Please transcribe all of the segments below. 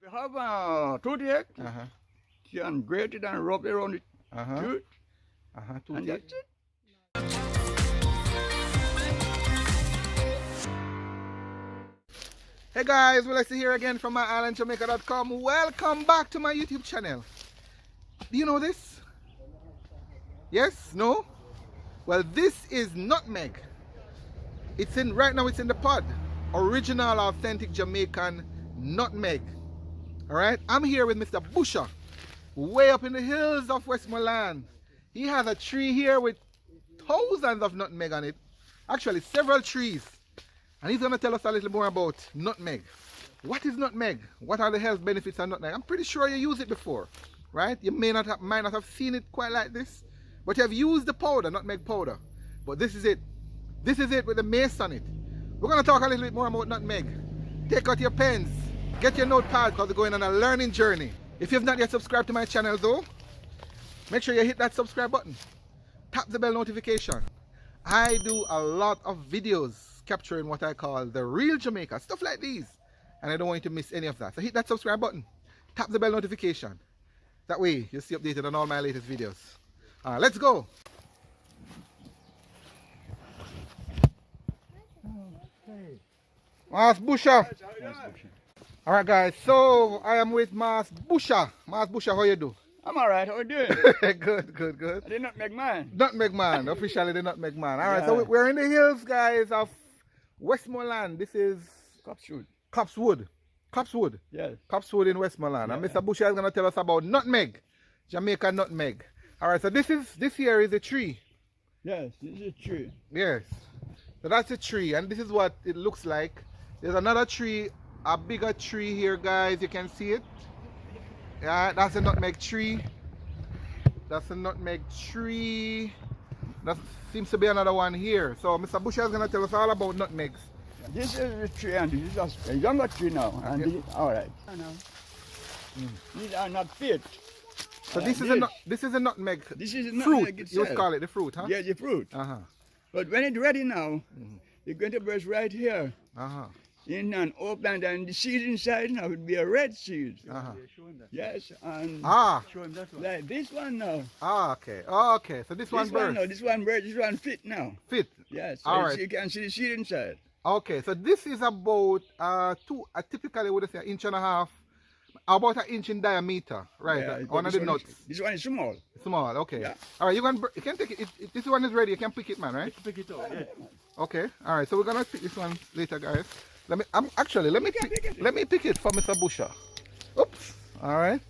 We have a toothache. You can grate it and rub it around the tooth. And that's it. Hey guys, well, let's see here again from My-Island-Jamaica.com. Welcome back to my YouTube channel. Do you know this? Yes? No? Well, this is nutmeg. It's in right now. It's in the pod. Original, authentic Jamaican nutmeg. All right. I'm here with Mr. Busha, way up in the hills of Westmoreland. He has a tree here with thousands of nutmeg on it. Actually, several trees. And he's going to tell us a little more about nutmeg. What is nutmeg? What are the health benefits of nutmeg? I'm pretty sure you used it before, right? You might not have seen it quite like this, but you have used the powder, nutmeg powder. But this is it. This is it with the mace on it. We're going to talk a little bit more about nutmeg. Take out your pens, get your notepad, because we're going on a learning journey. If you've not yet subscribed to my channel though, make sure you hit that subscribe button. Tap the bell notification. I do a lot of videos capturing what I call the real Jamaica, stuff like these, and I don't want you to miss any of that. So hit that subscribe button, tap the bell notification. That way you'll see updated on all my latest videos. Let's go. Mass Busha. Alright guys, so I am with Mass Busha. Mass Busha, how you do? I'm alright, how are you doing? Good. The Nutmeg Man. Nutmeg Man, officially the Nutmeg Man. Alright, so we're in the hills, guys, of Westmoreland. This is Copswood. Yes. Copswood in Westmoreland. Yeah. And Mr. Busha is going to tell us about nutmeg, Jamaican nutmeg. Alright, so this here is a tree. Yes, this is a tree. Yes. So that's a tree, and this is what it looks like. There's another tree, a bigger tree here, guys. You can see it. Yeah, that's a nutmeg tree. That's a nutmeg tree. That seems to be another one here. So Mr. Busha is going to tell us all about nutmegs. This is a tree, and this is a younger tree now. And this is, all right. These are not fit. So this is a nutmeg. This is a fruit. nutmeg You itself. would call it the fruit, huh? Yeah, the fruit. But when it's ready now, you're going to burst right here. In an open, and the seed inside now would be a red seed. Yes, and like this one now. Okay. Okay. So this one burst. This one burst. This one fit now. Fit. Yes. All So right. you can see the seed inside. Okay. So this is about typically would say 1.5 inches, about 1 inch in diameter, right? Yeah, one of the nuts. This one is small. Small. Okay. Yeah. All right. You can take it. This one is ready. You can pick it, man. Right? Pick it up. Yeah. Okay. All right. So we're gonna pick this one later, guys. Let me pick it for Mr. Busha. Oops. All right.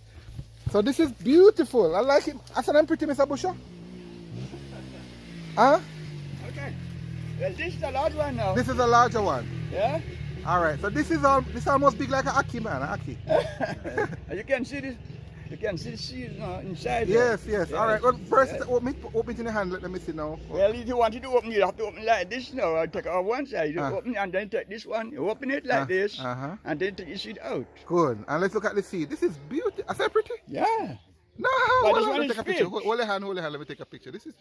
So this is beautiful. I like it. I said I'm pretty, Mr. Busha. Huh? Okay. Well, this is a large one now. This is a larger one. Yeah. All right. So this is almost big like an aki, man. An aki. You can see this. You can see the seeds now inside. Yes. Yes. All right. Well, first open it in the hand. Let me see now. Well, if you wanted to open, you have to open like this now. I'll take it off one side. You open it and then take this one. You open it like this, and then take the seed out. Good. And let's look at the seed. This is beautiful. Is that pretty? Yeah. No. But Hold this on, one let me is take a picture. fit. Hold your hand. Let me take a picture. This is,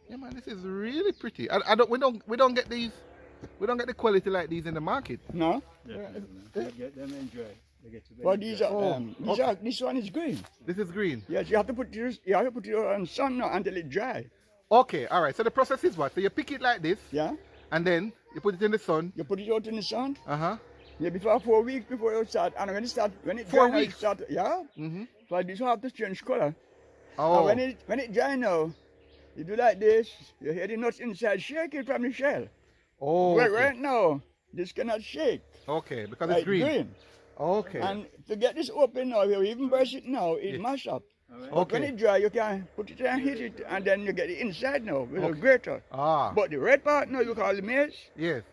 yeah, man. This is really pretty. We don't get these. We don't get the quality like these in the market. No. Get them and dry. They get to But these are, this one is green. This is green. Yes, you have to put this. You have to put it on sun now until it dry. Okay. All right. So the process is what? So you pick it like this. Yeah. And then you put it in the sun. You put it out in the sun. Yeah. Before 4 weeks before you start, and when it 4 dry, weeks. yeah. So this will have to change color. Oh. And when it dry now, you do like this. You hear the nuts inside shake it from the shell. Oh. But Okay. right now, this cannot shake. Okay. Because Like it's green. Okay. And to get this open now, if you even burst it now, it mash up. Right. But when Okay. it dry, you can put it and hit it, and then you get it inside now with a grater. But the red part now, you call the mace, Yes.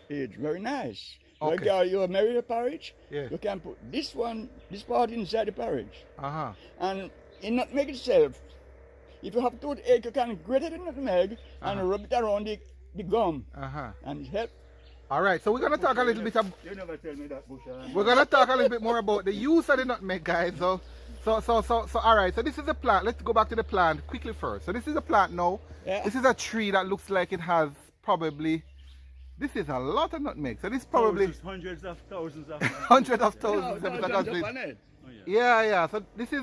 it's very nice. Okay. Like you marry a porridge, Yeah. you can put this part inside the porridge. And in nutmeg itself, if you have toothache, you can grate it in nutmeg and rub it around the gum, and it helps. All right. So we're gonna talk a little bit. You never tell me that, Busha. We're gonna talk a little bit more about the use of the nutmeg, guys. So all right. So this is a plant. Let's go back to the plant quickly first. So this is a plant now. Yeah. This is a tree that looks like it has probably This is a lot of nutmeg. So this probably hundreds of thousands of hundreds of thousands. No, because that's it- on it. Oh, yeah. yeah. So this is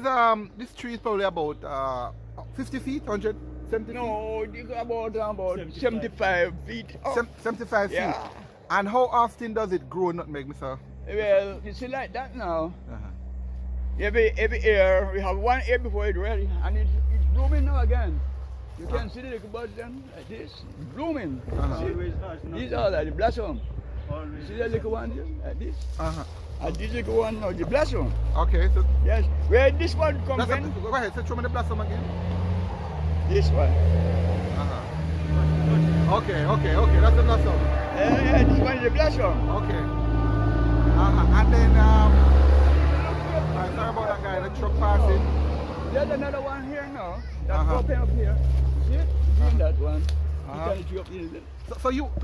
this tree is probably about 50 feet, 100, 70 feet? No, you go about 75 feet up. 75 feet. Yeah. And how often does it grow nutmeg, Mr.? Well, you see like that now. Uh-huh. Every year, we have 1 year before it's ready. And it's blooming now again. You can see the little buds then, like this. It's blooming. Uh-huh. See? Always has These nothing. are like the blossom. You Always. see the little one here, like this? Uh-huh. And this little one now, the blossom. Okay, so Yes. Where this one comes that's in? go ahead, so show me the blossom again. This one. Uh-huh. Okay, that's the blossom. Yeah, this one is the blossom. Okay. Uh-huh. And then sorry about that guy, the truck passing. There's another one here now. That's Uh-huh. open up here. See? See that one? Uh-huh. You can up here.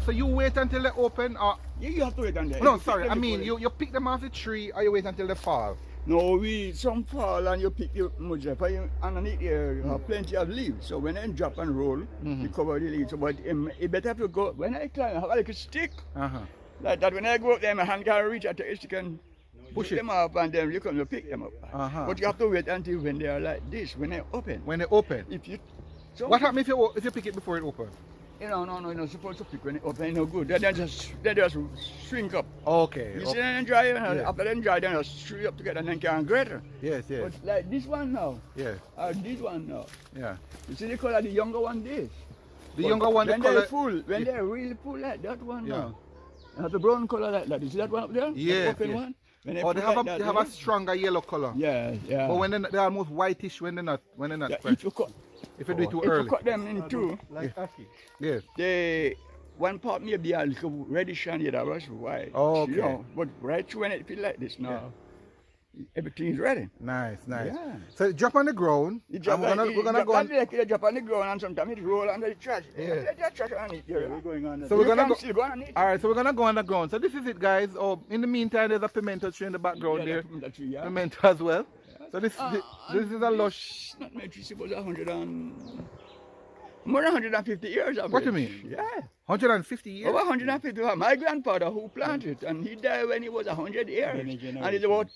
So you wait until they open or You have to wait on that. no, You sorry, pick I them mean before you pick them off the tree or you wait until they fall? No, some fall and you pick your mudja. Underneath here, you have plenty of leaves. So when I drop and roll, you cover the leaves. But it better to go, when I climb, I have like a stick. Uh-huh. Like that, when I go up there, my hand can reach at the stick and Push push it. them up and then you come to pick them up. Uh-huh. But you have to wait until when they are like this, when they open. When they open. If you, so What happens if you pick it before it opens? No, you're not supposed to pick when it open. No good. They just shrink up. Okay. You see them dry, and Yeah. after them dry, then they shrink up together and then can greater. Yes, yes. But like this one now, Yes. this one now. Yeah. You see the color, the younger one this. The But younger one, the when color. they're full, when they're really full like that one Yeah. now. They have the brown color like that. You see that one up there? Yes, The open yes. one? When Oh, they full have like a that, they have a stronger yellow color. Yeah, yeah. But when they're almost whitish when they're not Yeah, fresh. if you cut, If you do it too if early. you cut them in two, Like ackee. Yes. they one part may be a little reddish and the other was white. Oh, You okay. know, but right through when it feel like this now, everything is ready. Nice, nice. Yeah. So drop on the ground. You And drop, we're gonna go on. like you drop on the ground and sometimes it roll under the trash. Yeah. Let that trash underneath Yeah, here. we're going on. So we're You gonna can go. still go underneath. All right, so we're gonna go on the ground. So this is it, guys. Oh, in the meantime, there's a pimento tree in the background there. That tree, yeah. Pimento as well. So this is a lush. Nutmeg tree was 100 and more than 150 years. I What do you believe. mean? Yeah. 150 years. Over 150. My grandfather who planted, and he died when he was 100 years, and it's about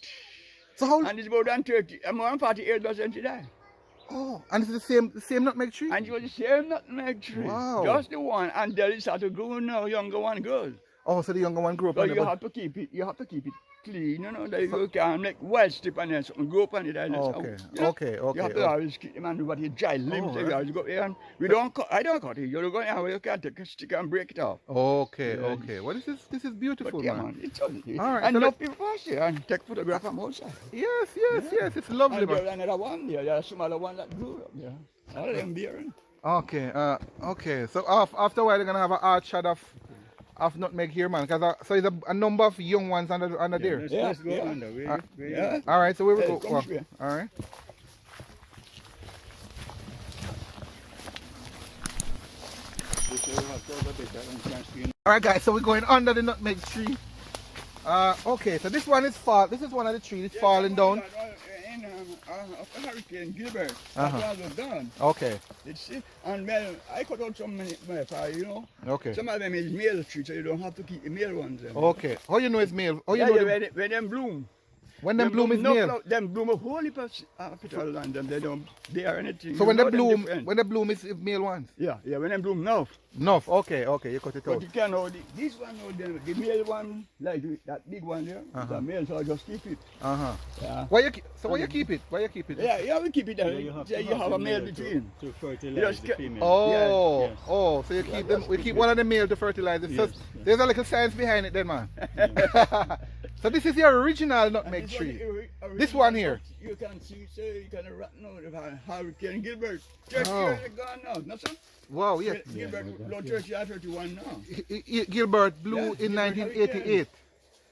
So how? and it's about 30, more than 40 years was since he died. Oh, and it's the same nutmeg tree. And it was the same nutmeg tree, Wow. just the one, and there is started growing now, younger one grows. Oh, so the younger one grew up. So on the you bud- have to keep it. You have to keep it clean, you know. That you can make wild strip and then something grow up on it. And Okay, you know, okay, You have to okay. always keep them and what it dry limbs. Oh, You right. always go here and we don't cut. I don't cut it. You're going here. You can't take a stick and break it off. Okay, Yeah. okay. Well, this is beautiful, But yeah, man. man, it's all it. All right, And so enough people pass here and take photograph from outside. Yes, yes. It's lovely, And man. there's another one there. There's a smaller one that grew up there. All of them bearing. Okay, okay. So after a while, they're gonna have an orchard of nutmeg here, man. So it's a number of young ones under there. Let's go Yeah. under. Yeah. All right, so we will Hey, go. come Walk. here. All right. All right, guys. So we're going under the nutmeg tree. Okay. So this one is fall. This is one of the trees. It's falling down. In after Hurricane Gilbert, Uh-huh. that was done. Okay. It's and well, I cut out some my fire, you know. Okay. Some of them is male trees, so you don't have to keep the male ones. There. Okay. How you know it's male? How you Yeah, know yeah, when them bloom. when them bloom is male? Them bloom a whole heap of petal and them they don't bear anything. So You when they know them bloom, different. when they bloom is male ones. yeah, when them bloom now. Enough. Okay. Okay. You cut it But out. you can know this one, the male one, like that big one there, Uh-huh. the male, so I just keep it. Uh-huh. Yeah. Why you keep it? Why you keep it? Yeah, we keep it there. You have, You have a male to- between. to fertilize Yes, the female. Oh, Yes. oh, so you keep them. We keep one of the male to fertilize it. So Yes, yes. there's a little science behind it, then, man. So this is your original nutmeg tree. This one here. You can see, so you can know the Hurricane Gilbert. 30 Oh. years ago now, not so? Wow, yeah. Gilbert, about 30 or 31 now. Gilbert blew Yeah, in Gilbert 1988.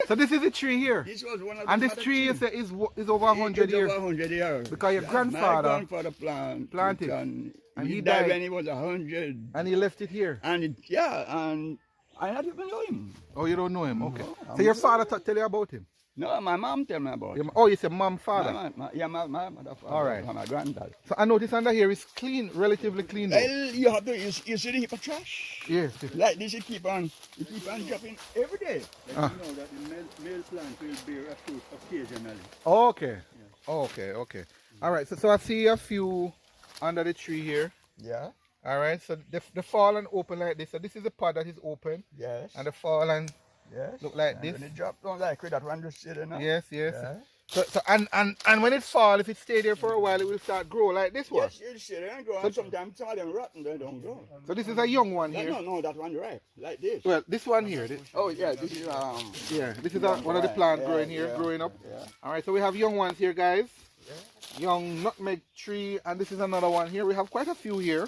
So this is the tree here. This was one of the And this other tree trees. is over 100 It's years. over 100 years. Because your Yeah, grandfather my grandfather planted. And he he died died. when he was 100. And he left it here. And and I not even know him. Oh, you don't know him? Okay. No, So your father tell you about him? No, my mom tell me about it. Oh, you said mom, father. My mother, father. All right. My granddad. So I notice under here is clean, relatively clean. Though. Well, you have to, you see the heap of trash? Yes. Like this, you keep on dropping every day. Let you know that the male plant will bear a fruit occasionally. Okay. Okay. All right. So I see a few under the tree here. Yeah. All right. So the fall and open like this. So this is the pod that is open. Yes. And the fall and yes. look like And this. when it drop down like that one just sit enough. Yes. Yeah. So and when it fall, if it stay there for a while, it will start grow like this one. Yes, it sit there and grow. And sometimes some of them rotten, they don't grow. So this is a young one here. No, that one right, like this. Well, this one here. Oh yeah, this is This is one of the plants growing here, growing up. Yeah. All right, so we have young ones here, guys. Yeah. Young nutmeg tree, and this is another one here. We have quite a few here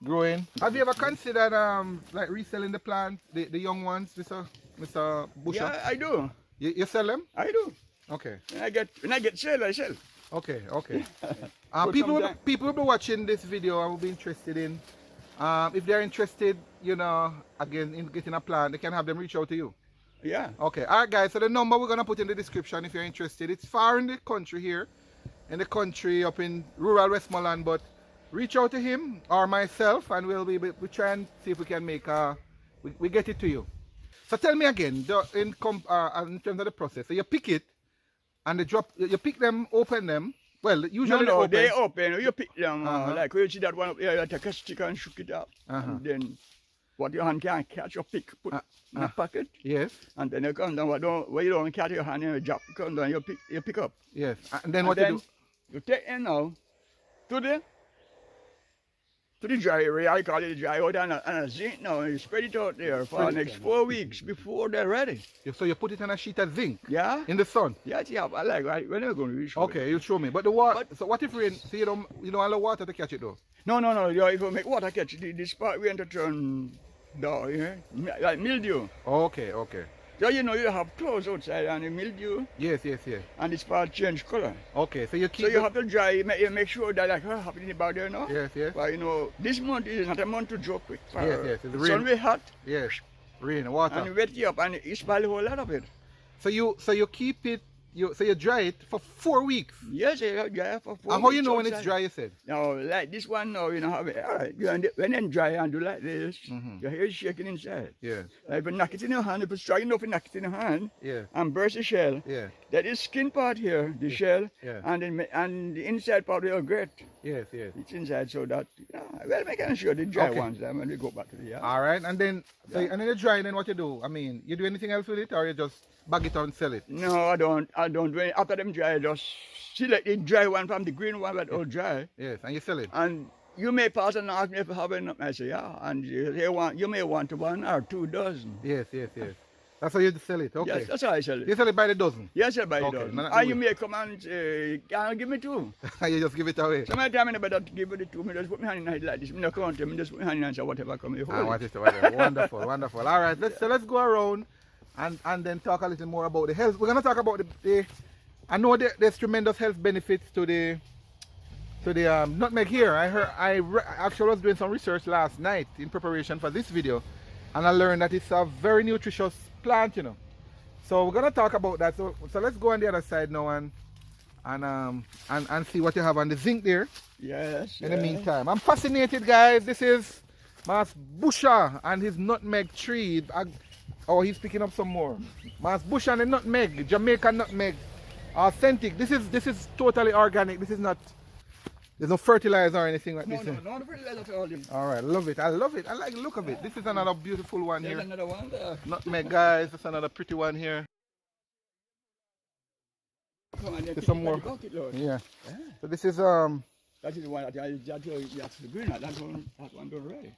growing. Have you ever considered like reselling the plant, the young ones, Mr. Busha? Yeah, I do. You sell them? I do. Okay. When I get sale, I sell. Okay. But People will be watching this video and will be interested in. If they're interested, again in getting a plant, they can have them reach out to you. Yeah. Okay. All right, guys. So the number we're gonna put in the description if you're interested. It's far in the country here, up in rural Westmoreland, but reach out to him or myself, and we try and see if we can make we get it to you. So tell me again, in terms of the process. So you pick it, and you pick them, open them. Well, usually they open. You pick them, like you see that one up here, you take a stick and shook it up, and then what your hand can't catch, you pick, put in a pocket. Yes. And then you come down, where you don't catch your hand, you drop, come down, you pick up. Yes. And then what you do? You take them now to the dry area, I call it the dry out, and a zinc now, and you spread it out there for the next 4 weeks before they're ready. So you put it on a sheet of zinc? Yeah. In the sun? Yes, yeah, I like it. When are we going to reach? Okay, you'll show me. But the water, so what if rain, so you don't allow water to catch it though? No, if you make water catch it, this part we want to turn down, like mildew. Okay. So you have clothes outside and the mildew. Yes. And this part change color. Okay, so you keep. So you have to dry. You make sure that like happening about there now. Yes. But this month is not a month to joke with. Yes. The sun will hot. Yes. Rain, water. And wet you up and you spoil a whole lot of it. So you keep it. So you dry it for 4 weeks. Yes, you dry it for 4 weeks. And how you know when it's dry? You said. No, like this one now, have it. All right, when it's dry and do like this, your hair is shaking inside. Yeah. Like if you knock it in your hand, if it's strong enough, you knock it in your hand. Yeah. And burst the shell. Yeah. That is skin part here, the shell. Yeah. And the inside part will grate. Yes. It's inside, so that well, make sure the dry ones then when we go back to the yard. All right, and then and then you dry, and then what you do? I mean, you do anything else with it, or you just bag it out and sell it? No, I don't do it. After them dry, I just select the dry one from the green one that all dry. Yes, and you sell it. And you may pass and ask me if you have enough. I say, yeah. And you may want 1 or 2 dozen. Yes. That's how you sell it. Okay. Yes, that's how I sell it. You sell it by the dozen? Yes, I buy it dozen. And you may come and say, can you give me 2? You just give it away. Sometimes I better give you the 2. I just put my hand in it like this. I don't count them. I just put my hand in and say whatever come here. Wonderful. All right, let's go around and then talk a little more about the health. We're gonna talk about the I know there's tremendous health benefits to the nutmeg here. I actually was doing some research last night in preparation for this video, and I learned that it's a very nutritious plant, So we're gonna talk about that. So let's go on the other side now and see what you have on the zinc there. Yes. In the meantime, I'm fascinated, guys. This is Mass Busha and his nutmeg tree. He's picking up some more. Mass Busha and the nutmeg, Jamaican nutmeg, authentic. This is totally organic. This is not. There's no fertilizer or anything like this. No fertilizer at all. All right, love it. I love it. I like the look of it. This is another beautiful one here. There's another one there. Nutmeg, guys. That's another pretty one here. There's some more. Yeah. So this is That is the one that's the green. That one done ready.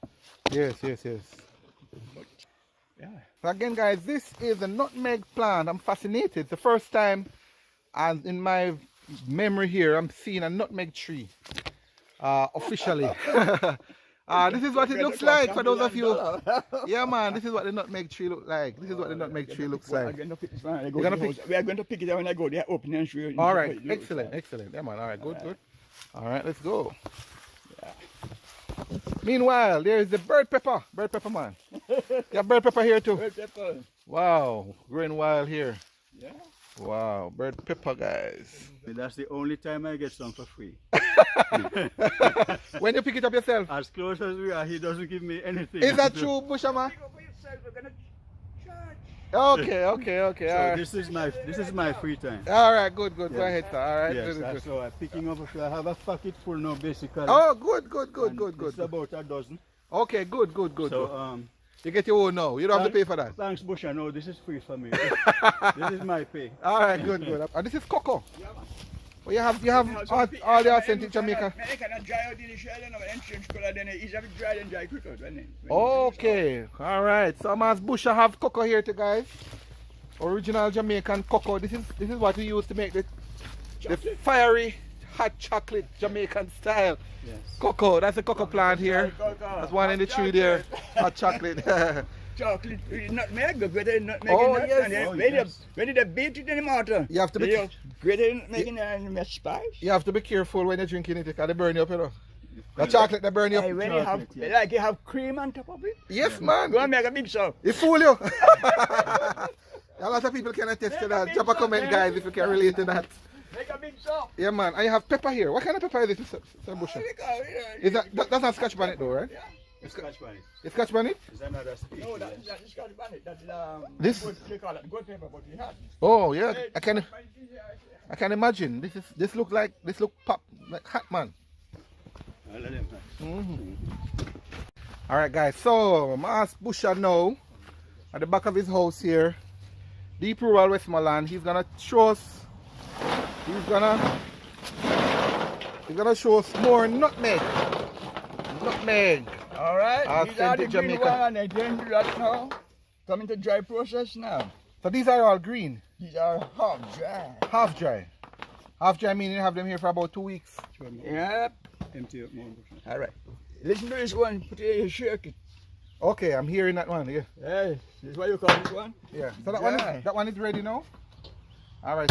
Yes. But, yeah. So again, guys, this is a nutmeg plant. I'm fascinated. It's the first time, and in my memory here, I'm seeing a nutmeg tree officially. This is what it looks like for those of you. Yeah, man, this is what the nutmeg tree looks like. This is what the nutmeg tree looks like. We are going to pick it up when I go there, open and show you. All right, excellent. Yeah, man. All right, good. All right, let's go. Yeah. Meanwhile, there is the bird pepper man. You have bird pepper here too. Bird pepper. Wow, growing wild here. Yeah. Wow, bird pepper, guys. That's the only time I get some for free. When you pick it up yourself? As close as we are, he doesn't give me anything. Is that true, Busha? Okay. So all right. this is my free time. All right, good. Yes. Go ahead, sir. All right, Yes, good. that's so I'm picking up. I have a pocket full now, basically. Oh, good. It's about a dozen. Okay, good. So You get your own now. You don't have to pay for that. Thanks, Busha. No, this is free for me. This is my pay. All right, good. And this is cocoa. Well, you have all the authentic Jamaica. Okay, all right. So Mass Busha have cocoa here, too, guys. Original Jamaican cocoa. This is what we use to make the fiery hot chocolate Jamaican style. Yes. Cocoa. That's a cocoa plant here. That's one in the tree there. Hot chocolate. Chocolate, nutmeg, grated nutmeg. Oh, in yes. that, Oh, and when they beat it in the mortar. You have to be grated nutmeg in and spice. You have to be careful when you're drinking it because they burn you up, you know. The chocolate they burn you Hey, up. when you have, Chocolate, like you have cream on top of it. Yes, man. Go and make a big soap. It fool you. A lot of people can attest to that. Drop a comment, guys, if you can relate to that. Make a big soap. Yeah, man. And you have pepper here. What kind of pepper is this, Sir Busha? Is that's not Scotch bonnet though, right? Yeah. It's Scotch bonnet. It's Scotch bonnet? Is another species. No, that's Scotch bonnet. That's This? good, they call it good pepper, but we have. Oh yeah. I can imagine. This look pop like hot, man. I'll let him have. All right, guys. So Mass Busha now at the back of his house here, Deep Rural Westmoreland. He's gonna show us. He's gonna show us more nutmeg. Nutmeg. All right. These are the Authentic green Jamaica. one, and they going to do that now. Coming to dry process now. So these are all green. These are half dry. Half dry. Half dry meaning you have them here for about 2 weeks. Yep. Empty up more. Busha. All right. Listen to this one. Put it in your shake it. Okay, I'm hearing that one. Yeah. Yes. This is what you call this one? Yeah. So Dry. that one is ready now? All right.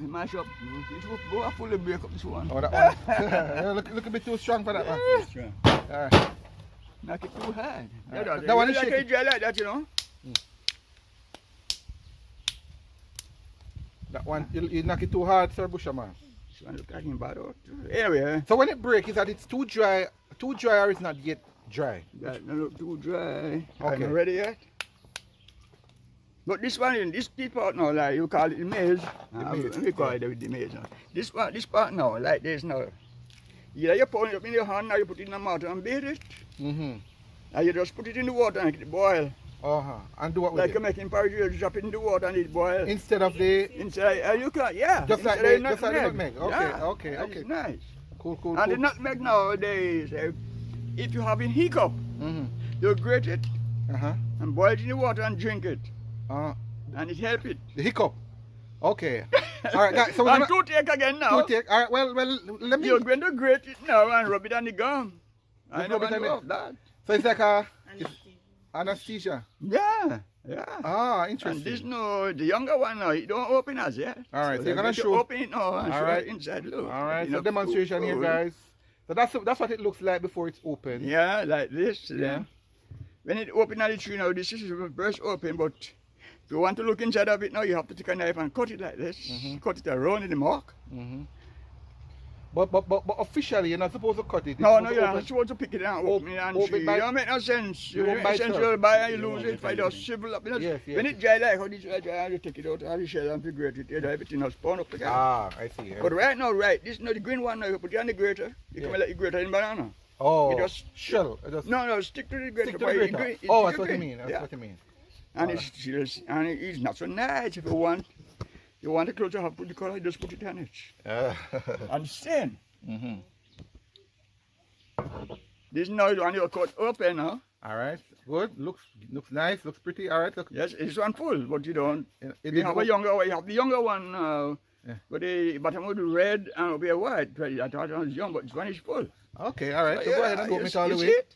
You mash up. Go and fully break up this one. Oh, that one. Yeah, look a bit too strong for that one. Sure. All right. Knock it too hard. That one is like shaky. it dry like that, you know. That one, you knock it too hard, Sir Busha, man. This one look like him bad out. Anyway, So when it breaks, is that it's too dry or it's not yet dry? that don't look too dry. Okay. I'm ready yet. But this one in this part now, like you call it the maize. maize, We call it the maize now. This part now, like this now. Either you pour it up in your hand or you put it in the water and beat it. Mm-hmm. And you just put it in the water and it boil. Uh-huh. And do what with Like it? you're making porridge, you drop it in the water and it boil. Instead of the... Inside, you can, yeah. Just like inside the nutmeg. Okay, Yeah, okay. It's nice. Cool. And the nutmeg nowadays, if you have a hiccup, Mm-hmm. you grate it Uh-huh. and boil it in the water and drink it. Uh, And it helps it. the hiccup. Okay. All right, guys. So we're And gonna... toothache again now. Toothache. All right, well, let me... You're going to grate it now and rub it on the gum. I Just know rub it on know the- of that. So it's like a... Anesthesia. Yeah. Ah, And interesting. this no, the younger one now, it don't open as yet. All right, so you're they're gonna going to show- open it now and All show right. it inside. Look. All right, You so know, demonstration here, cool. guys. So that's what it looks like before it's open. Yeah, like this. Yeah. When it open at the tree now, this is burst open, but if you want to look inside of it now, you have to take a knife and cut it like this. Cut it around in the mark. Mm-hmm. But officially, you're not supposed to cut it. No, It's no, supposed you're to not open. supposed to pick it and open it and open see. by- It don't make no sense. You won't buy Essentially, itself. you buy and you You lose won't it. If I get just shrivel up. Yes, yes. When it dry like how this dry, you take it out of the shell and grate it. Everything will spawn up again. Ah, I see. But right now, this no the green one now, you put it on the grater. You Yeah. can let the grater in banana. Oh, You just- shell. Just No, stick to the grater. stick to the but grater. it's Oh, that's stick what to you it. mean. That's Yeah. what you mean. And it's not so nice if you want the clothes to have put the color, just put it on it. And stain. Mm-hmm. This now the one you cut open now. All right. Good. Looks nice. Looks pretty. All right. Look. Yes, it's one full, but you don't. It You is have o- a younger one. You have the younger one now. Yeah. But the bottom will be red and will be a white. I thought it was young, but this one is full. Okay. All right. So go ahead and open it all the you way. see it?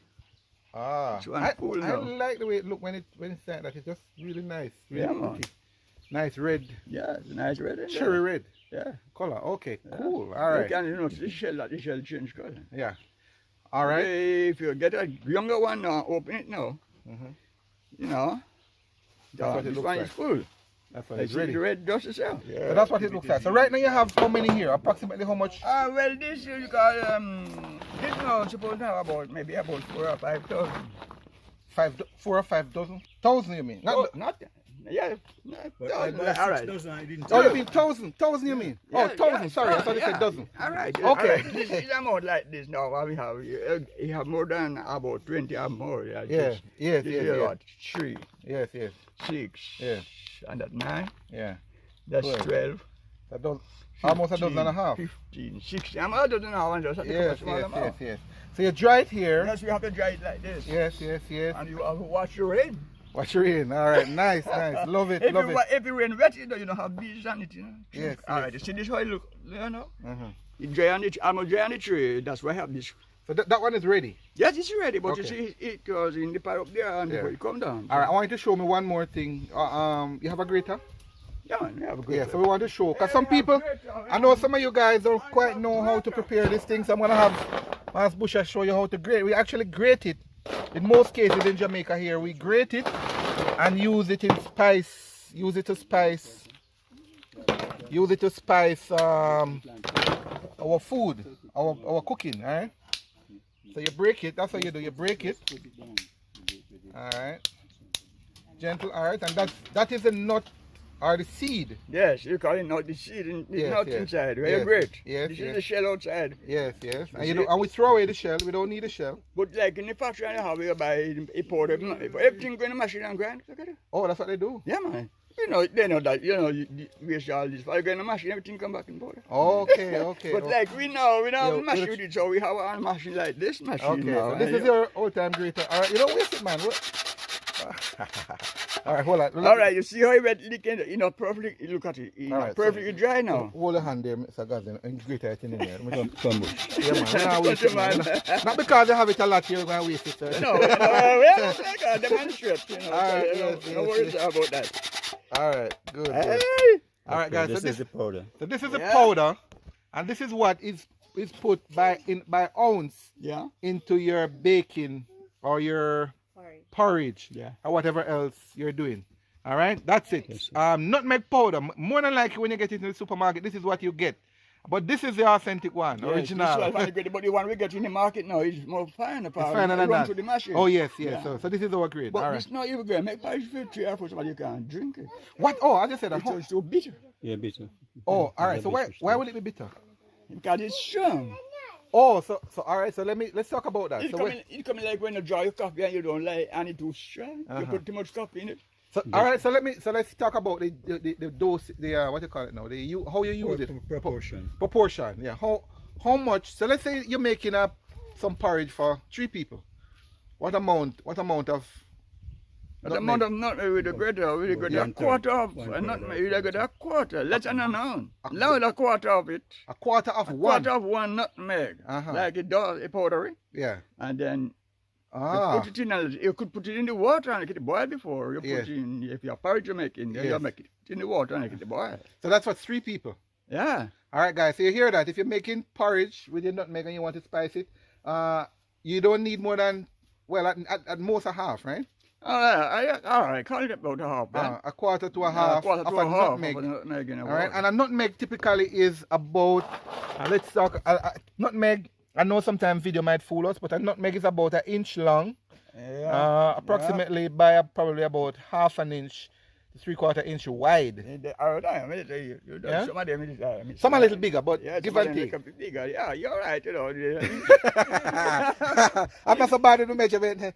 Ah, It's one I full now. like the way it look when it's like that. It's just really nice. Really Yeah, man. pretty. Nice red, Yeah, it's a nice red. in there. cherry red Yeah. color. Okay, Yeah. cool. All You right. can, the shell change color. Yeah. All right. If you get a younger one now, open it now. Mhm. You know, That's what it this looks one like. is full. That's what I it's see ready. the red dust itself. So that's what it looks like. So right now you have how many here? Approximately how much? Well, this you call this now I'm supposed to have about maybe about 4 or 5,000. 4 or 5 dozen? 1,000 you mean? Not yeah. All right. Oh, you mean 1,000? 1,000 you mean? Yeah, Oh, 1,000. yeah, Sorry, I thought you said dozen. All right. Okay. All right. This amount like this now. What we have, you have more than about 20 or more. Yeah. Yes. About 3, Yes. 6, Yeah. and that 9. Yeah. That's Good. 12. That does, almost a dozen and a half. 15, 16. I'm a dozen and a half. And just have to Yes. put a small amount. So you dry it here. Yes, we have to dry it like this. Yes. And you have to wash your rain. Wash your in. All right. Nice. Love it. If you rain wet, you don't have bees on it, you know. Yes. All right. You see this how it look, you know? Uh-huh. It dry on it. I'm dry on the tree. That's why I have this. So that one is ready. Yes, it's ready, but Okay. you see it goes in the part up there and before it come down. All right. I want you to show me one more thing. You have a grater? Yeah, man, you have a good. Yeah. So we want to show, cause some people, I know some of you guys don't quite know how to prepare this thing. So I'm gonna have Mass Busha show you how to grate. We actually grate it. In most cases in Jamaica here, we grate it and use it in spice. Use it to spice our food, our cooking. All right. So you break it. That's how you do. You break it. All right. Gentle. All right. And that is the nut or the seed. Yes, you call it nut. The seed, the nut inside. Very great. Yes. This is the shell outside. Yes. And we throw away the shell. We don't need the shell. But like in the factory, and how we buy a powder, everything going to machine and grind. Look at it. Oh, that's what they do. Yeah, man. You know, they know that. You know, you waste all this. While you go in the machine, everything come back in powder. Okay. But like we know, we don't have a machine with it, so we have a machine like this machine Okay, now. so this is your old-time grater. All right, you don't waste it, man. All right, hold on. All right, you see how it went licking, perfectly, look at it, perfectly dry now. Hold your hand there, Mr. Gazin, and grater it in there. Some bush. Yeah, man. Waste it, man. Not because you have it a lot, you're going to waste it. Sir. No, we have to demonstrate, All right, no worries about that. All right, good. Hey. All right, guys. This is the powder. So this is the powder, and this is what is put by ounce into your baking or your porridge or whatever else you're doing. All right, that's it. Yes, nutmeg powder. More than likely, when you get it in the supermarket, this is what you get. But this is the authentic one, original. This is but the one we get in the market now is more fine. It's finer than that. To the machine. Oh yes. So this is our grade. But all right. it's not even good. Make porridge for 3 or 4 so you can't drink it. What? Oh, I just said that. It's so bitter. Yeah, bitter. Oh, all right. So why would it be bitter? Because it's strong. Oh, so all right. So let's talk about that. It's coming like when you draw your coffee and you don't like and it's too strong. You put too much coffee in it. So all right. So let's talk about the dose. What you call it now? How you use it? Proportion. Proportion. Yeah. How much? So let's say you're making up some porridge for 3 people. What amount of? The amount of nutmeg with the grater, a quarter of a nutmeg, you get a quarter, less than an ounce. Now a quarter of it. A quarter of one. Quarter of one nutmeg, like it does a powdery. Yeah. And then you put it in. You could put it in the water and get it boiled before. You put in if you're porridge making, you make it in the water and get it boiled. So that's for 3 people. Yeah. All right, guys. So you hear that? If you're making porridge with your nutmeg and you want to spice it, you don't need more than at most a half, right? All right, call it about a half. Then. A quarter to a half of a nutmeg. All right, and a nutmeg typically is about. Let's talk. Nutmeg. I know sometimes video might fool us, but a nutmeg is about 1 inch long, approximately by probably about ½ an inch to 3/4 inch wide. Some a little bigger, but give and take. Bigger. Yeah, you're right. You know. I'm not so bad at the measurement.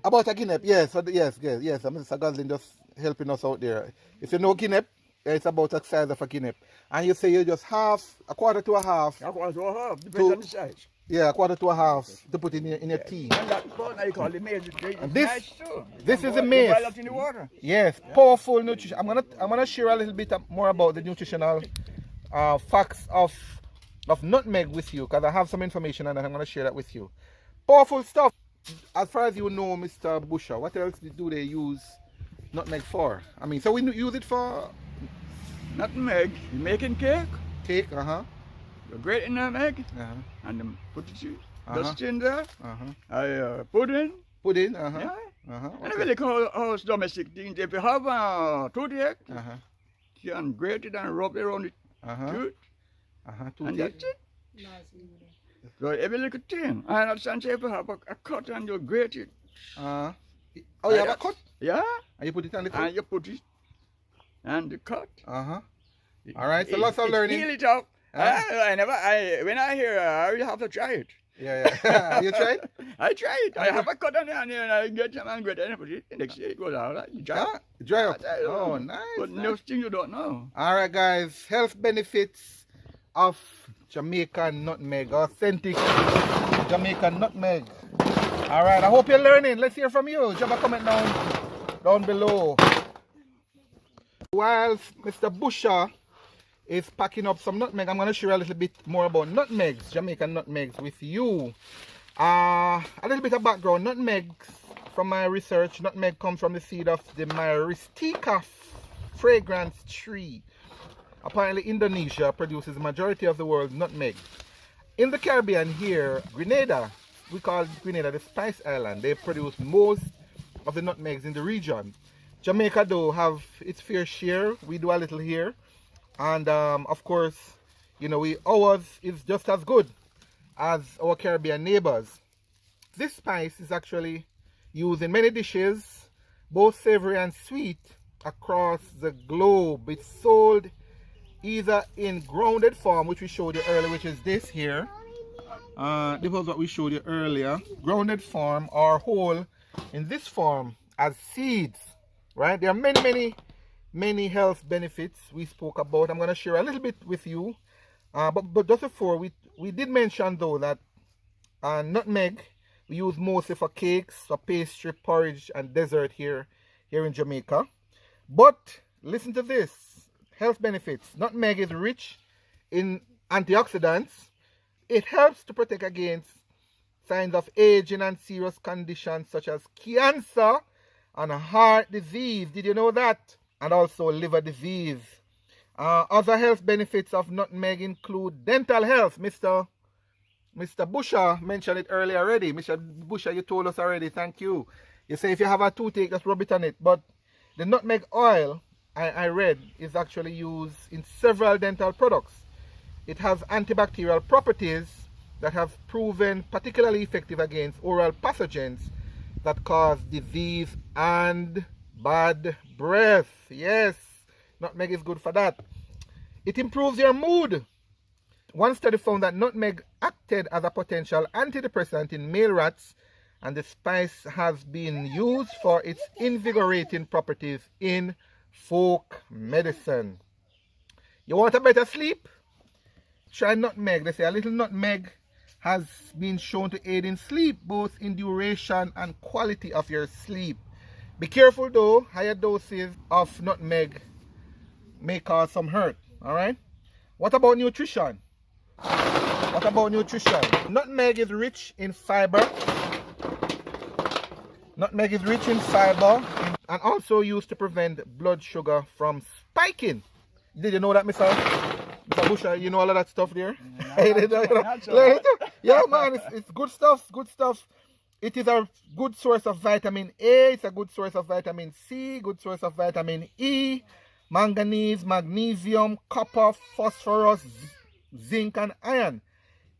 About a guinea, yes. Yes. I mean, Mr. Goslin just helping us out there. If you know guinea, it's about the size of a guinea. And you say you just a quarter to a half. A quarter to a half, depends on the size. Yeah, a quarter to a half to put in your tea. And that powder you call the mace. This is the mace. Boil that in the water. Yes, powerful nutrition. I'm gonna share a little bit more about the nutritional facts of nutmeg with you, because I have some information and I'm gonna share that with you. Powerful stuff. As far as you know, Mr. Busha, what else do they use nutmeg for? I mean, so we use it for nutmeg. You making cake? Cake, You're grating nutmeg, and then put it dust in there. Pudding. Pudding, Yeah. And if you look house domestic things, if you have a toothache, you can grate it and rub it around the tooth. And that's it. So every little thing. I understand if you have a cut and you grate it. Oh, you have a cut? Yeah. And you put it on the cut? And you put it and the cut. Alright, so lots of learning. Heal it up. When I hear I will have to try it. Yeah. You tried? I tried. I have a cut on there and I get some and grate and I put it. The next day it goes out. Dry up. Dry up. Oh, nice. But no thing you don't know. Alright guys, health benefits of Jamaican nutmeg, authentic Jamaican nutmeg. Alright, I hope you're learning. Let's hear from you. Drop a comment down below. Whilst Mr. Busha is packing up some nutmeg, I'm going to share a little bit more about nutmegs, Jamaican nutmegs with you. A little bit of background. Nutmegs, from my research, nutmeg comes from the seed of the Myristica fragrance tree. Apparently Indonesia produces the majority of the world's nutmeg. In the Caribbean here, Grenada, we call Grenada the Spice Island. They produce most of the nutmegs in the region. Jamaica though have its fair share. We do a little here. And of course, you know, ours is just as good as our Caribbean neighbors. This spice is actually used in many dishes, both savory and sweet, across the globe. It's sold either in grounded form, which we showed you earlier, which is this here. This was what we showed you earlier. Grounded form or whole in this form as seeds, right? There are many health benefits we spoke about. I'm going to share a little bit with you. But just before, we did mention though that nutmeg we use mostly for cakes, for pastry, porridge and dessert here in Jamaica. But listen to this. Health benefits. Nutmeg is rich in antioxidants. It helps to protect against signs of aging and serious conditions such as cancer and heart disease. Did you know that? And also liver disease. Other health benefits of nutmeg include dental health. Mr. Busha mentioned it earlier already. Mr. Busha, you told us already. Thank you. You say if you have a toothache, just rub it on it. But the nutmeg oil, I read, is actually used in several dental products. It has antibacterial properties that have proven particularly effective against oral pathogens that cause disease and bad breath. Yes, nutmeg is good for that. It improves your mood. One study found that nutmeg acted as a potential antidepressant in male rats, and the spice has been used for its invigorating properties in folk medicine. You want a better sleep? Try nutmeg. They say a little nutmeg has been shown to aid in sleep, both in duration and quality of your sleep. Be careful though, higher doses of nutmeg may cause some hurt. Alright? What about nutrition? Nutmeg is rich in fiber. Nutmeg is rich in fiber and also used to prevent blood sugar from spiking. Did you know that, Mr. Busha? You know all of that stuff there? Yeah, man, it's good stuff. It is a good source of vitamin A, it's a good source of vitamin C, good source of vitamin E, manganese, magnesium, copper, phosphorus, zinc and iron.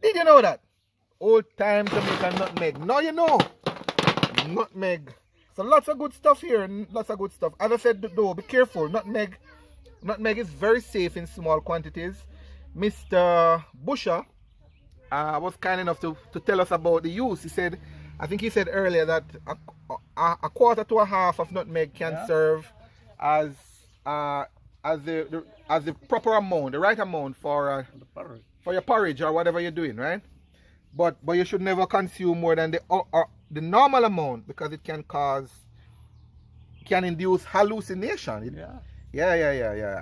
Did you know that? Old time Jamaican nutmeg. Now you know. Nutmeg. So lots of good stuff here, lots of good stuff. As I said though, be careful. Nutmeg is very safe in small quantities. Mr. Busha was kind enough to tell us about the use. I think he said earlier that a quarter to a half of nutmeg can serve as the proper amount, the right amount for your porridge or whatever you're doing, right? But you should never consume more than the normal amount, because it can induce hallucination. Yeah.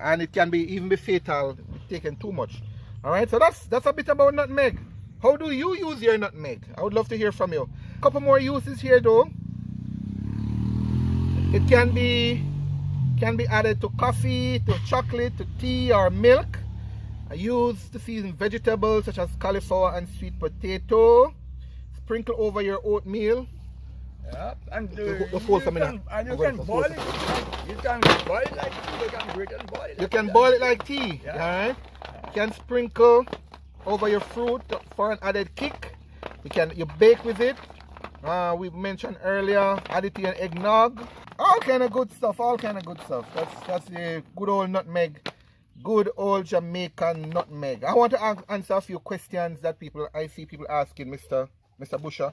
And it can even be fatal if taken too much. All right, so that's a bit about nutmeg. How do you use your nutmeg? I would love to hear from you. A couple more uses here though. It can be added to coffee, to chocolate, to tea or milk. Used to season vegetables such as cauliflower and sweet potato. Sprinkle over your oatmeal. Yep. And The whole you can boil it. You can boil it like tea. You can grate and boil it. You can boil it like tea. Yeah. Alright. You can sprinkle over your fruit for an added kick. You bake with it. We mentioned earlier, add it to your eggnog. All kind of good stuff. That's the good old nutmeg. Good old Jamaican nutmeg. I want to answer a few questions that I see people asking, Mr. Busha.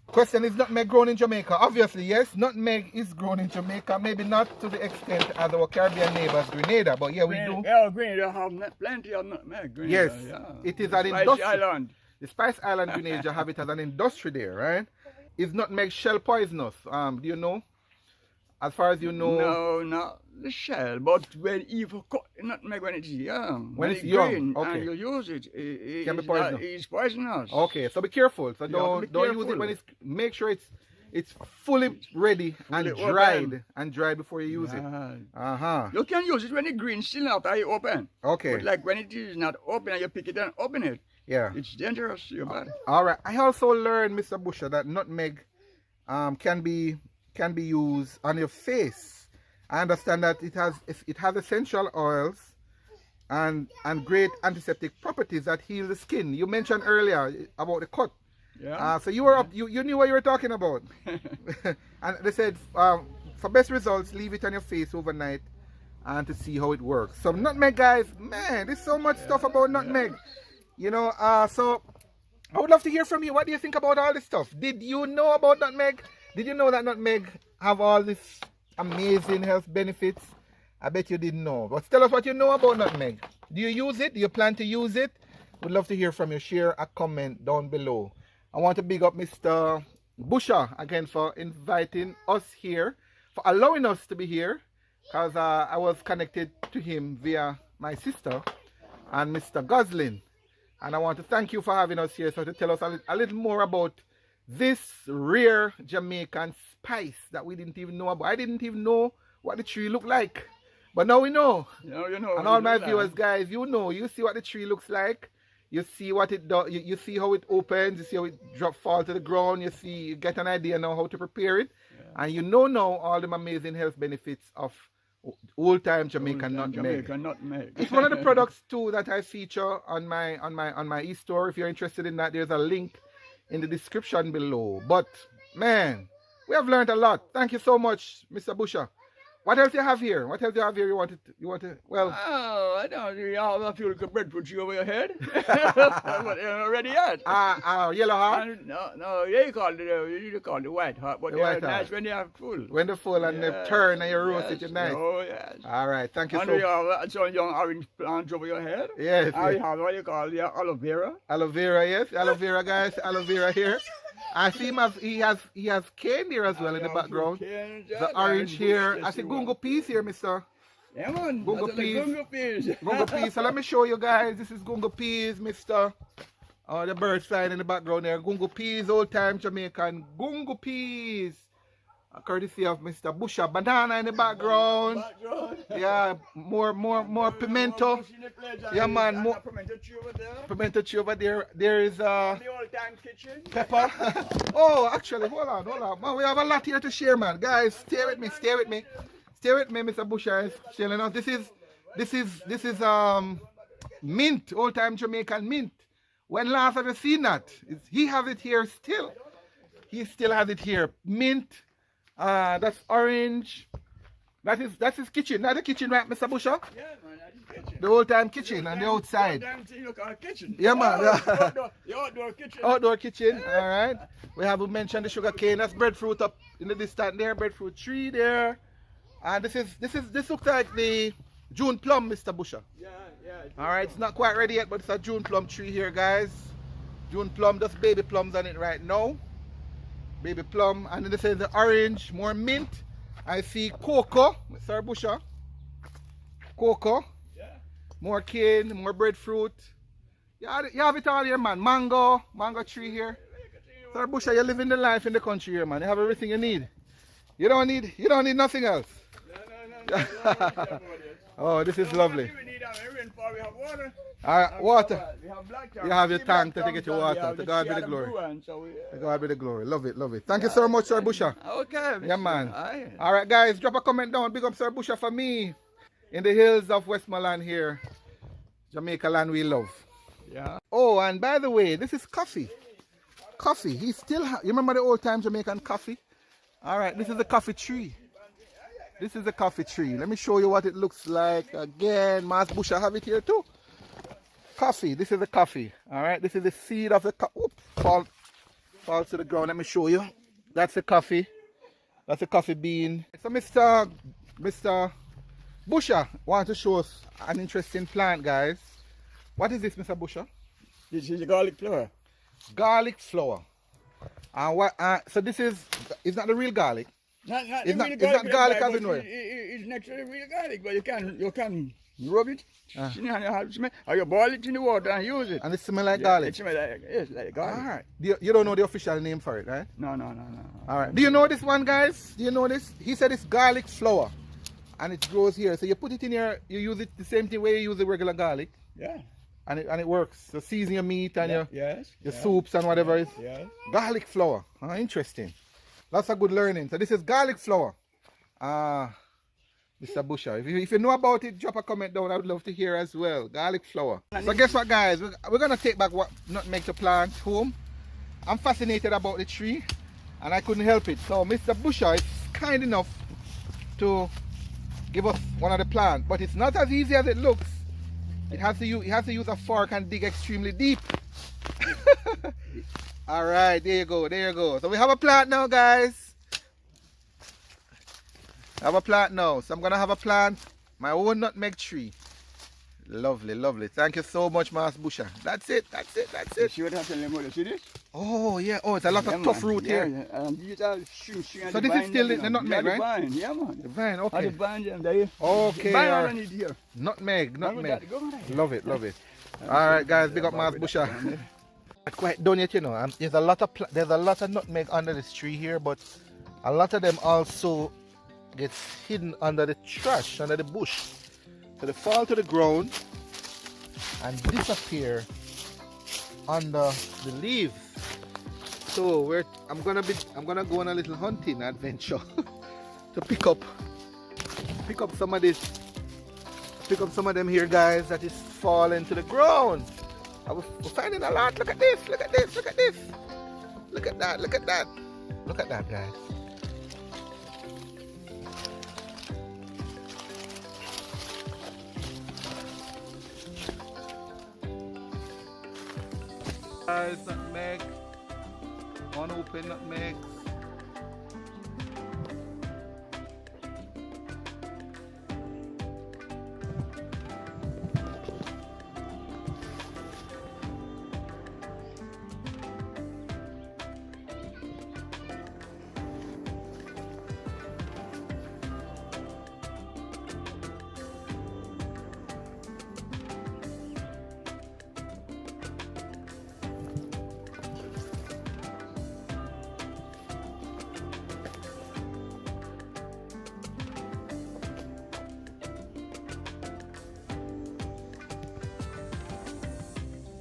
Question, is nutmeg grown in Jamaica? Obviously, yes. Nutmeg is grown in Jamaica. Maybe not to the extent as our Caribbean neighbors, Grenada, but yeah, we do. Yeah, Grenada have plenty of nutmeg. Grenada, Yes, yeah. it is an Spice industry. Island. The Spice Island, Grenada, have it as an industry there, right? Is nutmeg shell poisonous? Do you know? As far as you know. No, not the shell, but when you cook nutmeg when it's young. When it's young, green, okay. And you use it, it Can be it's poisonous. It's poisonous. Okay, so be careful. So be don't use it careful. when make sure it's fully ready and Fully dried before you use it. Yeah. You can use it when it's green still after you open. Okay. But like when it is not open and you pick it and open it, Yeah. it's dangerous to your body. All right. I also learned, Mr. Busha, that nutmeg can be used on your face. I understand that it has essential oils and great antiseptic properties that heal the skin. You mentioned earlier about the cut. Yeah. So you were up. You knew what you were talking about. And they said for best results, leave it on your face overnight and to see how it works. So nutmeg, guys, man, there's so much stuff about nutmeg. You know. So I would love to hear from you. What do you think about all this stuff? Did you know about nutmeg? Did you know that nutmeg have all this amazing health benefits? I bet you didn't know. But tell us what you know about nutmeg. Do you use it? Do you plan to use it? Would love to hear from you. Share a comment down below. I want to big up Mr. Busha again for inviting us here, for allowing us to be here, because I was connected to him via my sister and Mr. Goslin. And I want to thank you for having us here, so to tell us a little more about this rare Jamaican spice that we didn't even know about. I didn't even know what the tree looked like. But now we know. Now you know. And all my viewers, guys, you know. You see what the tree looks like. You see what it does. You see how it opens. You see how it fall to the ground. You get an idea now how to prepare it. Yeah. And you know now all the amazing health benefits of old-time Jamaican nutmeg. It's one of the products too that I feature on my e-store. If you're interested in that, there's a link in the description below. But man, we have learned a lot. Thank you so much, Mr. Busha. What else you have here? You want to well, oh, I don't really have a few little breadfruit tree over your head. But you're not ready yet. Yellow heart? No, you call it the white heart, but they're nice when they are full. When they're full and they turn and you roast it, you're nice. Oh yes. All right, thank you so much. And you have some young orange plants over your head. Yes. I have what you call the aloe vera. Aloe vera, yes. Aloe vera, guys. Aloe vera here. I see him he has cane here as well in the background. The orange here. I see gungo peas here, mister. Yeah, man. Gungo peas. Gungo peas. Gungo peas. So let me show you guys. This is gungo peas, mister. Oh, the birds flying in the background there. Gungo peas, old time Jamaican. Gungo peas. Courtesy of Mr. Busha. Banana in the background. Yeah, more pimento. Yeah, man. More pimento tree over there. There is the old time kitchen. Pepper. Oh, actually, hold on. Man, we have a lot here to share, man. Guys, stay with me, Mr. Busha is sharing us. This is mint, old time Jamaican mint. When last have you seen that? He has it here still. He still has it here. Mint. That's orange. That's his kitchen. Not the kitchen, right, Mr. Busha? Yeah, man, that's his kitchen. The old time kitchen on the outside. Kitchen. Yeah, man. The outdoor kitchen. Outdoor kitchen. All right. We have mentioned the sugar cane. That's breadfruit up in the distance there. Breadfruit tree there. And this looks like the June plum, Mr. Busha. Yeah. All right. It's not quite ready yet, but it's a June plum tree here, guys. June plum, just baby plums on it right now. Baby plum, and then they say the orange, more mint. I see cocoa, Mr. Busha. Cocoa. Yeah. More cane, more breadfruit. You have it all here, man. Mango tree here. Mr. Busha, you're living the life in the country here, man. You have everything you need. You don't need nothing else. No. Oh, this is lovely. We need we have water. Water. We have black You have your tank to get your water. To God be the glory. To God be the glory. Love it, love it. Thank you so much, Sir Busha. Okay. Yeah, man. All right, guys, drop a comment down. Big up Sir Busha for me in the hills of Westmoreland here. Jamaica land we love. Yeah. Oh, and by the way, this is coffee. Coffee. He still you remember the old time Jamaican coffee? All right, this is the coffee tree. This is the coffee tree. Let me show you what it looks like again. Mass Busha have it here too. Coffee. This is the coffee. All right, this is the seed of the coffee. Fall to the ground. Let me show you. That's the coffee. That's a coffee bean. So Mr. Busha want to show us an interesting plant, guys. What is this, Mr. Busha? This is garlic flower. Garlic flower. And what? So this is not the real garlic. It's not garlic as we know it. It's not the real garlic, but you can rub it. Or you boil it in the water and use it. And it smells like garlic. It smells like garlic. All right. You don't know the official name for it, right? No. All right. Do you know this one, guys? Do you know this? He said it's garlic flower, and it grows here. So you put it in here. You use it the same thing way you use the regular garlic. Yeah. And it works. So season your meat and your yes. soups and whatever. Yes. Garlic flower. Interesting. Lots of good learning. So this is garlic flower. Mr. Busha. If you know about it, drop a comment down. I would love to hear as well. Garlic flower. So guess what, guys? We're going to take back what nutmeg to plant home. I'm fascinated about the tree, and I couldn't help it. So Mr. Busha is kind enough to give us one of the plants, but it's not as easy as it looks. It has to use a fork and dig extremely deep. All right, there you go. So we have a plant now, guys. I have a plant now. So I'm gonna have a plant, my own nutmeg tree. Lovely. Thank you so much, Mass Busha. That's it. You see what happened? See this? Oh yeah. Oh, it's a lot of tough root here. And these are so this is still the nutmeg, right? The vine, yeah, man. The vine, okay. The vine, them there. Okay. Vine underneath here. Nutmeg. Love it. All right, guys. Big up Mass Busha. Quite done yet, you know. There's a lot of nutmeg under this tree here, but a lot of them also gets hidden under the trash, under the bush. So they fall to the ground and disappear under the leaves. So I'm gonna go on a little hunting adventure to pick up some of this. Pick up some of them here, guys, that is falling to the ground. We're finding a lot. Look at this. Look at that, guys. Guys, nutmeg. Unopened nutmeg.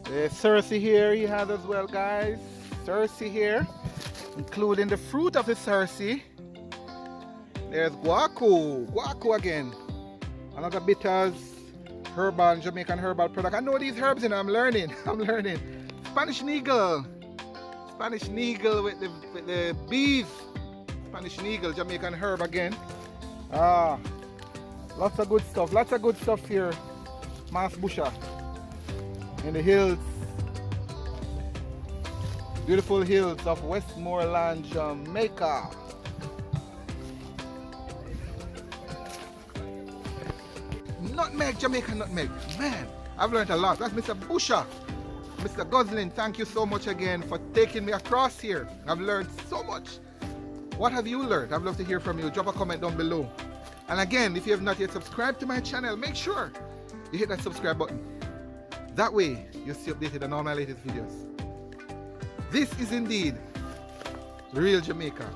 There's Cersei here he has as well, guys. Cersei here, including the fruit of the Cersei. There's guaco again. Another bitters, herbal, Jamaican herbal product. I know these herbs and I'm learning. Spanish needle with the bees. Spanish needle, Jamaican herb again. Lots of good stuff here. Mass Busha. In the hills, beautiful hills of Westmoreland, Jamaica. Nutmeg, Jamaican nutmeg. Man, I've learned a lot. That's Mr. Busha. Mr. Goslin, thank you so much again for taking me across here. I've learned so much. What have you learned? I'd love to hear from you. Drop a comment down below. And again, if you have not yet subscribed to my channel, make sure you hit that subscribe button. That way, you'll stay updated on all my latest videos. This is indeed Real Jamaica.